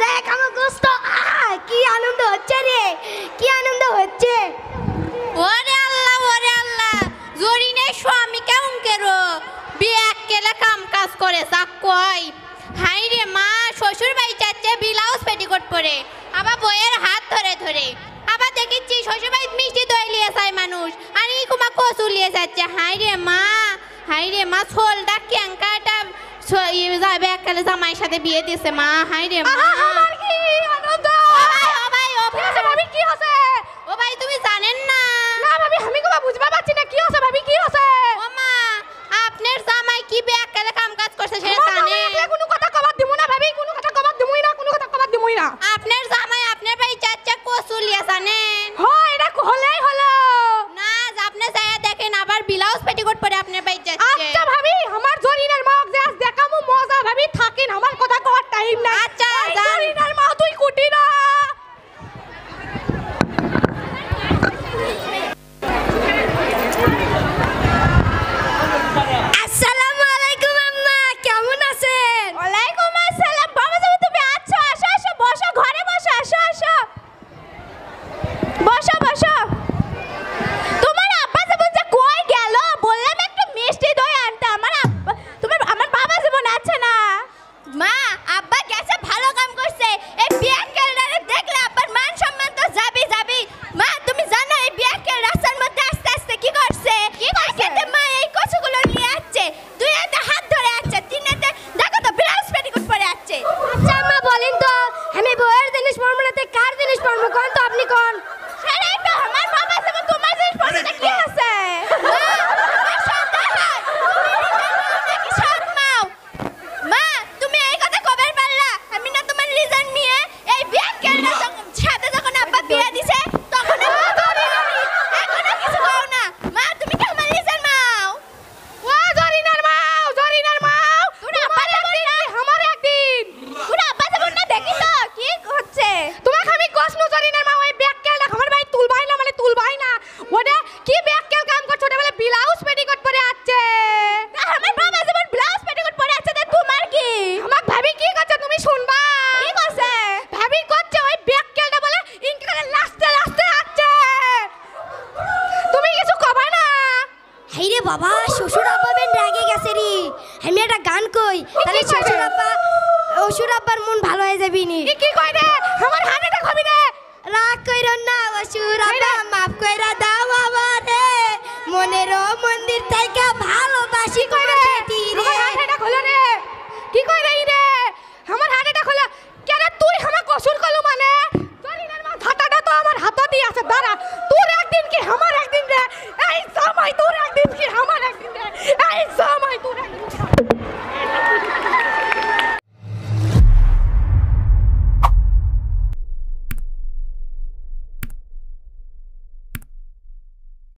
দেখ আমার গোস্ত, কি আনন্দ হচ্ছে রে, কি আনন্দ হচ্ছে। ওরে আল্লাহ জরিনের স্বামী কেমন কেরো বিয়ে কেলে কাম কাজ করে যা কয়। হাই রে মা, শ্বশুর বাড়ি যাচ্ছে ব্লাউজ পেটিকোট পরে, আবার বইয়ের হাত ধরে ধরে, আবার দেখেছি শ্বশুর বাড়ি মিষ্টি দই লিয়ে যায় মানুষ, আর ই কুমা কচু লিয়ে যাচ্ছে। হাই রে মা ছোলটা ক্যাঙ্কাটা যাবে এককালে জামাইয়ের সাথে বিয়ে দিছে মা। হাই রে মা, আমার কি আনন্দ। ভাবি কি হচ্ছে? ও ভাই তুমি জানেন না? না ভাবি, আমি কোনো বুঝবা পাচ্ছি না কি হচ্ছে। ভাবি কি হচ্ছে? ও মা, আপনার জামাই কি বেকালে কাম কাজ করছে সেটা জানেন? কোনো কথা কবার দিমু না ভাবি, কোনো কথা কবার দিমুই না, কোনো কথা কবার দিমুই না। আপনার জামাই আপনার ভাই চাচা কসুলিয়া জানেন? হয় এটা হলেই হলো না, আপনি যায় দেখেন আবার ব্লাউজ পেটিকোট পরে আপনার ভাই যাচ্ছে। আচ্ছা ভাবি, আমার জরিনার মা যে আজ দেখামু মজা। ভাবি থাকেন, আমার কথা কবার টাইম না। আচ্ছা, জরিনার মা তুই কুটি না। আসসালামু আলাইকুম আম্মা, কেমন আছেন? ওয়ালাইকুম আসসালাম। বাবা যাবে, তুমি আছো? আসো আসো, বসো, ঘরে বসো, আসো আসো, বসো বসো। তোমার আব্বা যেমন যে কই গেল, বললাম একটু মিষ্টি দই আনতে। আমার বাবা যেমন আছে না। মা, আব্বা গেছে, ভালো কাম করছে। এই বিয়াকেলটারে দেখলে আব্বার মান সম্মান তো যাবি। মা তুমি জানো এই বিয়াকেল রাস্তার মধ্যে আস্তে আস্তে কি করছে? আজকে মা এই কচুগুলো নিয়ে আসছে, দুই হাতে হাত ধরে আসছে, তিন হাতে দেখো তো ব্লাউজ পেটিকোট পরে আসছে। আচ্ছা মা বলেন তো, আমি বউয়ের জিনিস পরবো না, কার জিনিস পরবো কোন তো আপনি কোন?